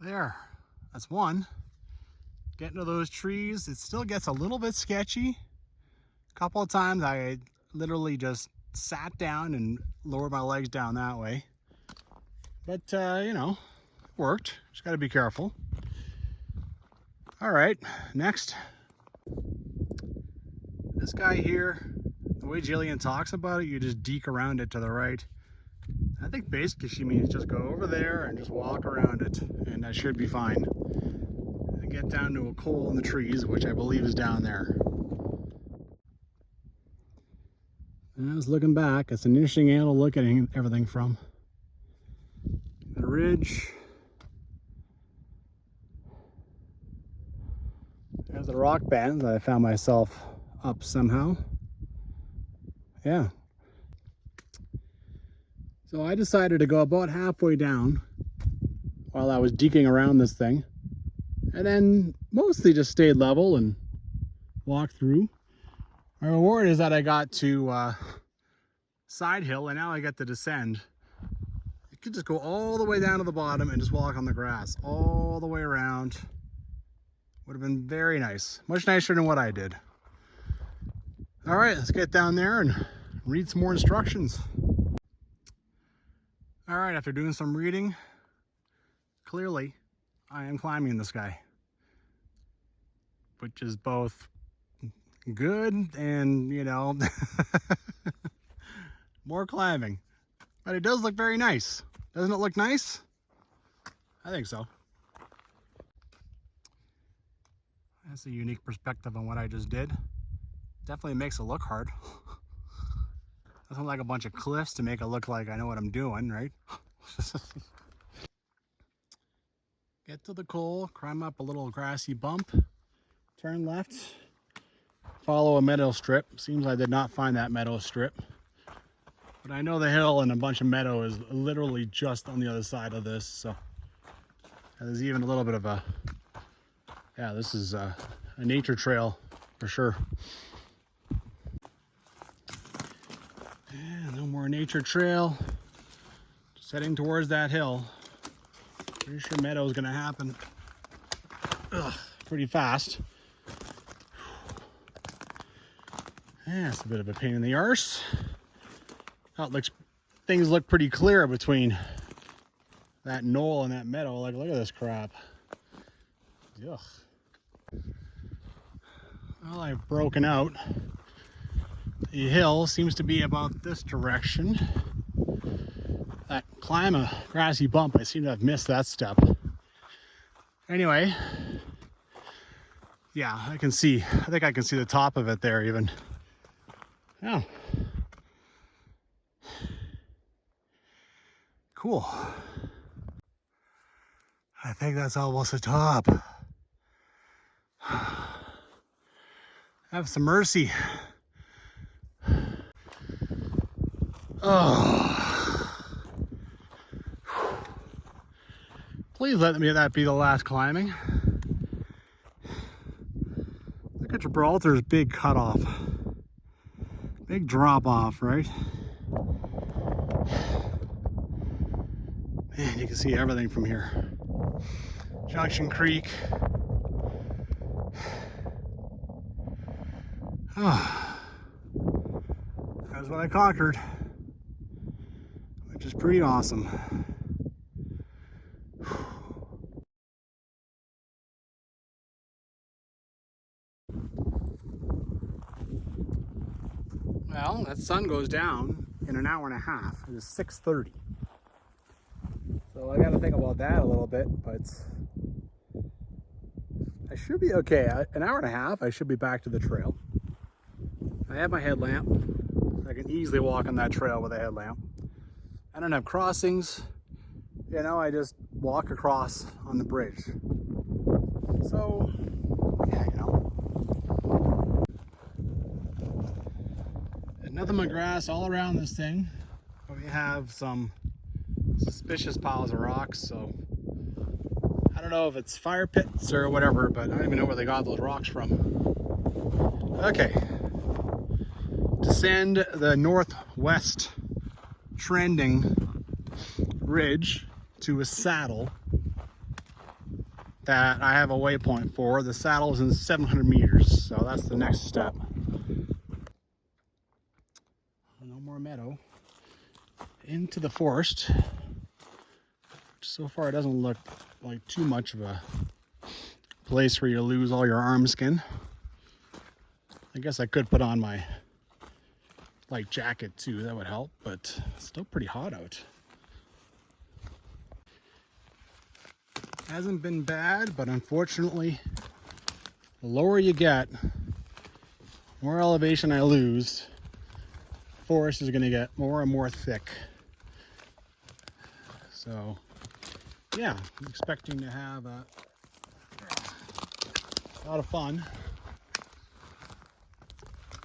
There, that's one. Getting to those trees, it still gets a little bit sketchy. A couple of times I literally just sat down and lowered my legs down that way. But, you know, it worked. Just got to be careful. All right, next. This guy here, the way Jillian talks about it, you just deke around it to the right. I think basically she means just go over there and just walk around it, and that should be fine. And get down to a coal in the trees, which I believe is down there. And I was looking back. It's an interesting angle to look at everything from. The ridge. There's the rock band that I found myself up somehow. Yeah. So I decided to go about halfway down while I was deking around this thing and then mostly just stayed level and walked through. My reward is that I got to side hill, and now I get to descend. You could just go all the way down to the bottom and just walk on the grass all the way around. Would have been very nice, much nicer than what I did. All right, let's get down there and read some more instructions. All right, after doing some reading, clearly I am climbing this guy, which is both good and, you know, more climbing. But it does look very nice. Doesn't it look nice? I think so. That's a unique perspective on what I just did. Definitely makes it look hard. Doesn't like a bunch of cliffs to make it look like I know what I'm doing, right? Get to the coal, climb up a little grassy bump, turn left, follow a meadow strip. Seems I did not find that meadow strip. But I know the hill and a bunch of meadow is literally just on the other side of this, so there's even a little bit of a, yeah, this is a nature trail for sure. Yeah, no more nature trail. Just heading towards that hill. Pretty sure meadow is gonna happen pretty fast. Yeah, it's a bit of a pain in the arse. Oh, it looks, things look pretty clear between that knoll and that meadow. Like, look at this crap. Ugh. Well, I've broken out. The hill seems to be about this direction. That climb a grassy bump, I seem to have missed that step. Anyway, yeah, I think I can see the top of it there even. Oh. Cool. I think that's almost the top. Have some mercy. Oh. Please let me that be the last climbing. Look at Gibraltar's big cutoff. Big drop off, right? Man, you can see everything from here. Junction Creek. Oh, that's what I conquered, which is pretty awesome. Well, that sun goes down in an hour and a half. It is 6:30. So I got to think about that a little bit, but I should be okay. An hour and a half, I should be back to the trail. I have my headlamp. I can easily walk on that trail with a headlamp. I don't have crossings. You know, I just walk across on the bridge. So, yeah, you know. And nothing but grass all around this thing. But we have some suspicious piles of rocks, so I don't know if it's fire pits or whatever, but I don't even know where they got those rocks from. Okay. Descend the northwest trending ridge to a saddle that I have a waypoint for. The saddle is in 700 meters, so that's the next step. No more meadow. Into the forest. So far it doesn't look like too much of a place where you lose all your arm skin. I guess I could put on my light jacket too, that would help, but it's still pretty hot out. Hasn't been bad, but unfortunately, the lower you get, the more elevation I lose, the forest is going to get more and more thick. So, yeah, I'm expecting to have a lot of fun.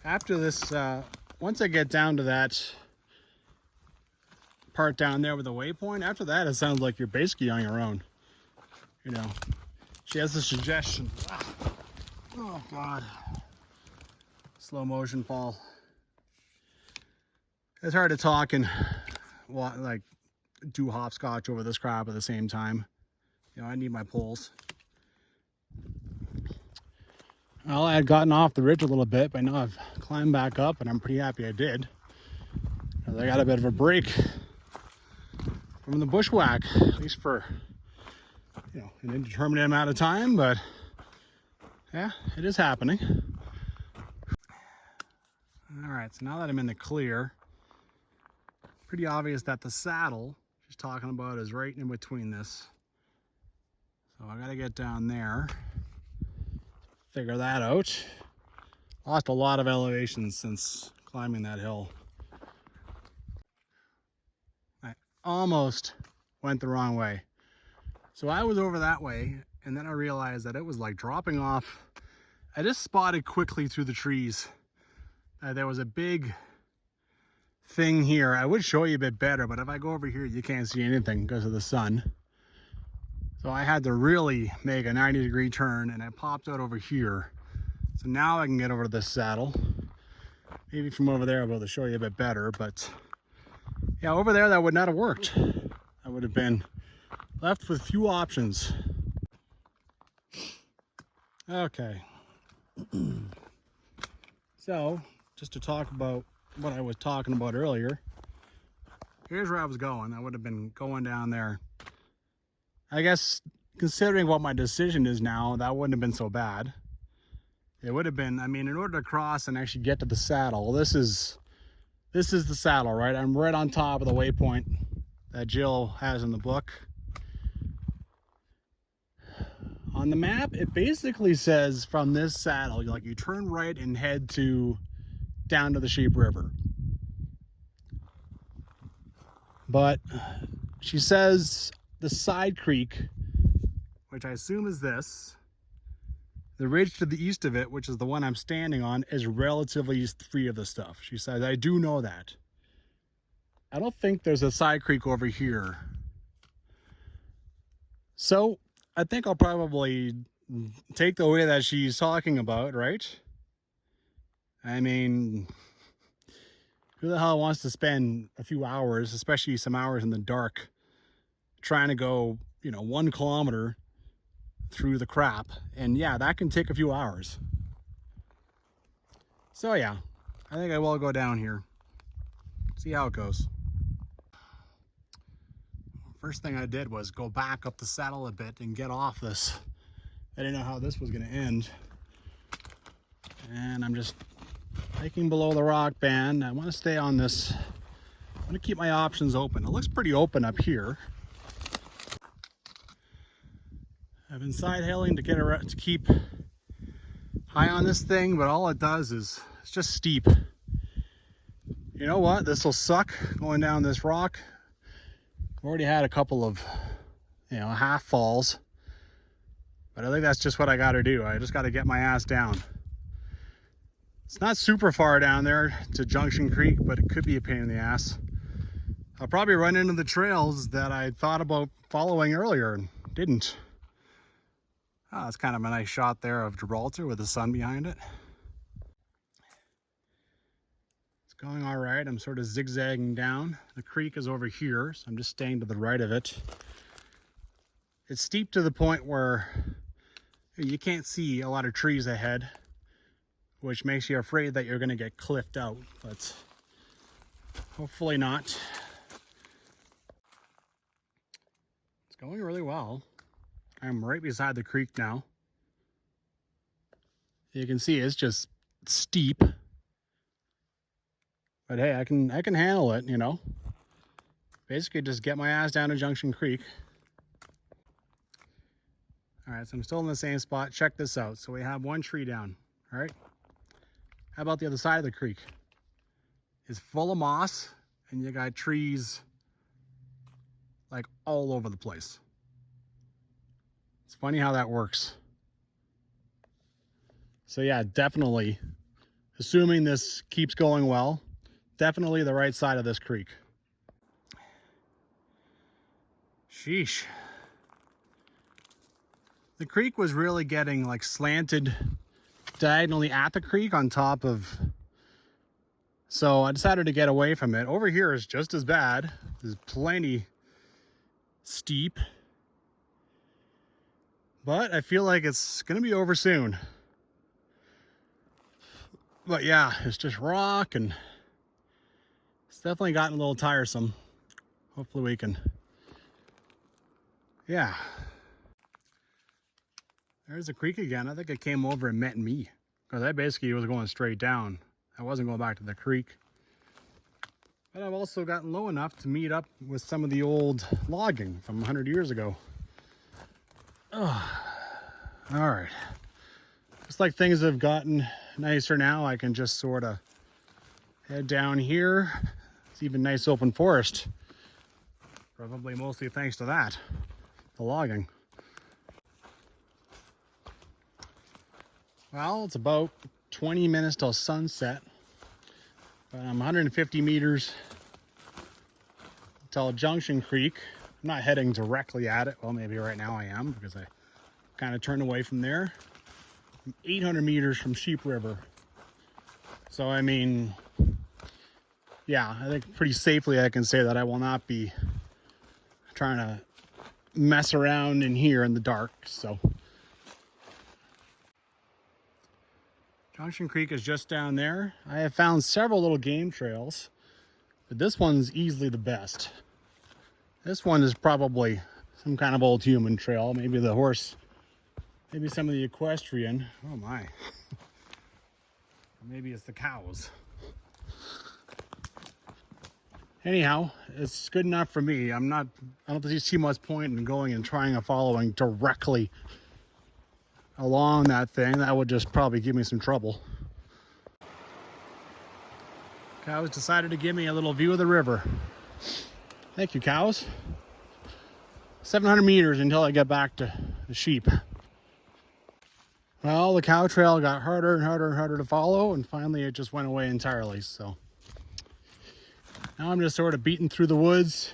After this, once I get down to that part down there with the waypoint, after that it sounds like you're basically on your own. You know, She has a suggestion. Oh God. Slow motion fall. It's hard to talk and like do hopscotch over this crap at the same time. You know, I need my poles. Well, I had gotten off the ridge a little bit, but now I've climbed back up, and I'm pretty happy I did. I got a bit of a break from the bushwhack, at least for, you know, an indeterminate amount of time, but yeah, it is happening. All right, so now that I'm in the clear, pretty obvious that the saddle she's talking about is right in between this. So I gotta get down there, figure that out. Lost a lot of elevation since climbing that hill. I almost went the wrong way. So I was over that way, and then I realized that it was like dropping off. I just spotted quickly through the trees there was a big thing here. I would show you a bit better, but if I go over here, you can't see anything because of the sun. So I had to really make a 90-degree turn, and I popped out over here. So now I can get over to this saddle. Maybe from over there I'll be able to show you a bit better, but yeah, over there that would not have worked. I would have been left with few options. Okay. So, just to talk about what I was talking about earlier, here's where I was going. I would have been going down there. I guess, considering what my decision is now, that wouldn't have been so bad. It would have been, I mean, in order to cross and actually get to the saddle, this is the saddle, right? I'm right on top of the waypoint that Jill has in the book. On the map, it basically says from this saddle, you turn right and head down to the Sheep River. But she says the side creek, which I assume is this, the ridge to the east of it, which is the one I'm standing on, is relatively free of the stuff. She says, I do know that. I don't think there's a side creek over here. So I think I'll probably take the way that she's talking about, right? I mean, who the hell wants to spend a few hours, especially some hours in the dark, trying to go, 1 kilometer through the crap? And yeah, that can take a few hours. So yeah, I think I will go down here, see how it goes. First thing I did was go back up the saddle a bit and get off this. I didn't know how this was going to end. And I'm just hiking below the rock band. I want to stay on this. I want to keep my options open. It looks pretty open up here. I've been side hilling to keep high on this thing, but all it does is it's just steep. You know what? This will suck going down this rock. I've already had a couple of, half falls, but I think that's just what I got to do. I just got to get my ass down. It's not super far down there to Junction Creek, but it could be a pain in the ass. I'll probably run into the trails that I thought about following earlier and didn't. Oh, that's kind of a nice shot there of Gibraltar with the sun behind it. It's going all right. I'm sort of zigzagging down. The creek is over here, so I'm just staying to the right of it. It's steep to the point where you can't see a lot of trees ahead, which makes you afraid that you're going to get cliffed out, but hopefully not. It's going really well. I'm right beside the creek now. You can see it's just steep, but hey, I can handle it, Basically just get my ass down to Junction Creek. All right, so I'm still in the same spot. Check this out. So we have one tree down, all right? How about the other side of the creek? It's full of moss, and you got trees like all over the place. It's funny how that works. So yeah, definitely, assuming this keeps going well, definitely the right side of this creek. Sheesh. The creek was really getting like slanted diagonally at the creek on top of, so I decided to get away from it. Over here is just as bad. There's plenty steep, but I feel like it's gonna be over soon. But yeah, it's just rock and it's definitely gotten a little tiresome. Hopefully we can, yeah. There's the creek again. I think it came over and met me because I basically was going straight down. I wasn't going back to the creek. But I've also gotten low enough to meet up with some of the old logging from 100 years ago. Oh, all right. Looks like things have gotten nicer now. I can just sort of head down here. It's even nice open forest. Probably mostly thanks to that, the logging. Well, it's about 20 minutes till sunset. I'm 150 meters till Junction Creek. I'm not heading directly at it. Well, maybe right now I am because I kind of turned away from there. I'm 800 meters from Sheep River. So, I mean, yeah, I think pretty safely I can say that I will not be trying to mess around in here in the dark. So, Junction Creek is just down there. I have found several little game trails, but this one's easily the best. This one is probably some kind of old human trail. Maybe the horse, maybe some of the equestrian. Oh my. Maybe it's the cows. Anyhow, it's good enough for me. I don't see much point in going and trying and following directly along that thing. That would just probably give me some trouble. Cows decided to give me a little view of the river. Thank you, cows. 700 meters until I get back to the sheep. Well, the cow trail got harder and harder and harder to follow, and finally it just went away entirely. So now I'm just sort of beating through the woods.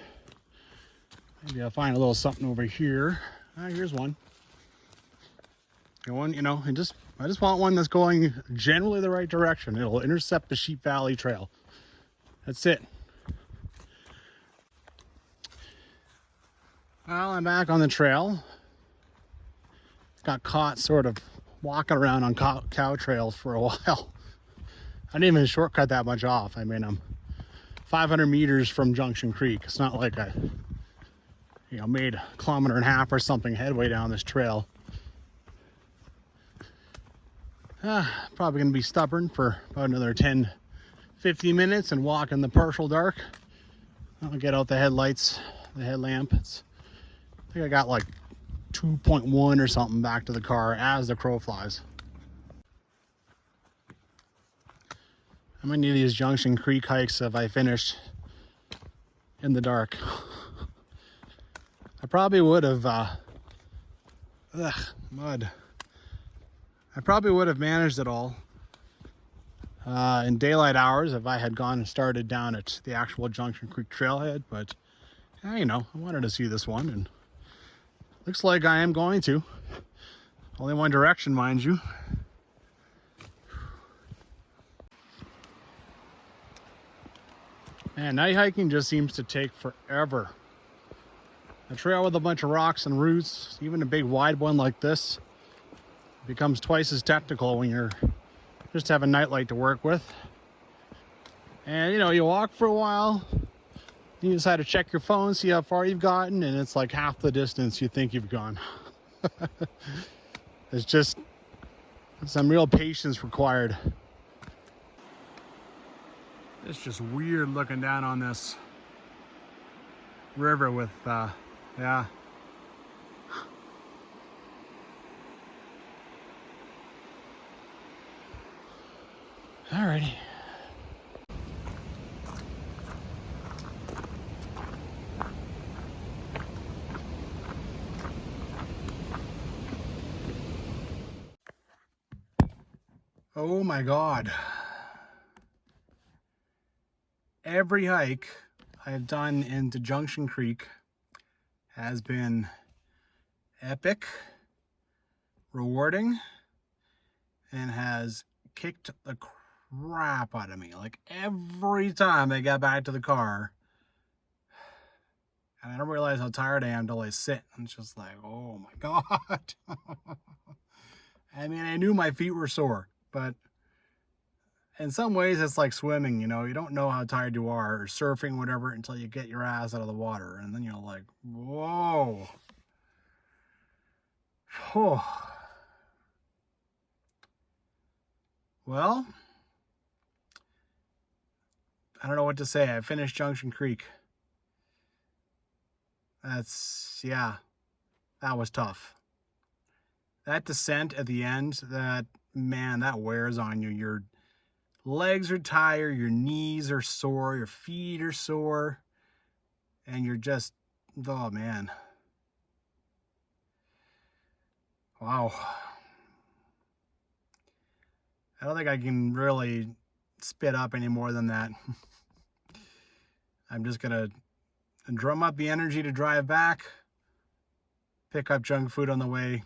Maybe I'll find a little something over here. Ah, here's one. Going, I just want one that's going generally the right direction. It'll intercept the Sheep Valley Trail. That's it. Well, I'm back on the trail. Got caught sort of walking around on cow trails for a while. I didn't even shortcut that much off. I mean, I'm 500 meters from Junction Creek. It's not like I, made 1.5 kilometers or something headway down this trail. Probably going to be stubborn for about another 10-15 minutes and walk in the partial dark. I'll get out the headlights, the headlamp. I think I got like 2.1 or something back to the car as the crow flies. How many of these Junction Creek hikes have I finished in the dark? I probably would have, mud. I probably would have managed it all in daylight hours if I had gone and started down at the actual Junction Creek trailhead, but I wanted to see this one, and looks like I am going to. Only one direction, mind you. Man, night hiking just seems to take forever. A trail with a bunch of rocks and roots, even a big wide one like this, becomes twice as technical when you're just have a nightlight to work with. And you walk for a while, you decide to check your phone, see how far you've gotten, and it's like half the distance you think you've gone. It's just some real patience required. It's just weird looking down on this river with, yeah. Alrighty. Oh my God. Every hike I've done into Junction Creek has been epic, rewarding and has kicked the crap out of me. Like every time I got back to the car, and I don't realize how tired I am until I sit. And it's just like, oh my God. I mean, I knew my feet were sore, but in some ways it's like swimming, you know, you don't know how tired you are, or surfing, whatever, until you get your ass out of the water. And then you're like, whoa. Oh. Well, I don't know what to say. I finished Junction Creek. Yeah, that was tough. That descent at the end, man, that wears on you. Your legs are tired, your knees are sore, your feet are sore, and you're just, oh man. Wow. I don't think I can really spit up any more than that. I'm just gonna drum up the energy to drive back, pick up junk food on the way.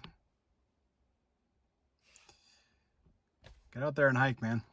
Get out there and hike, man.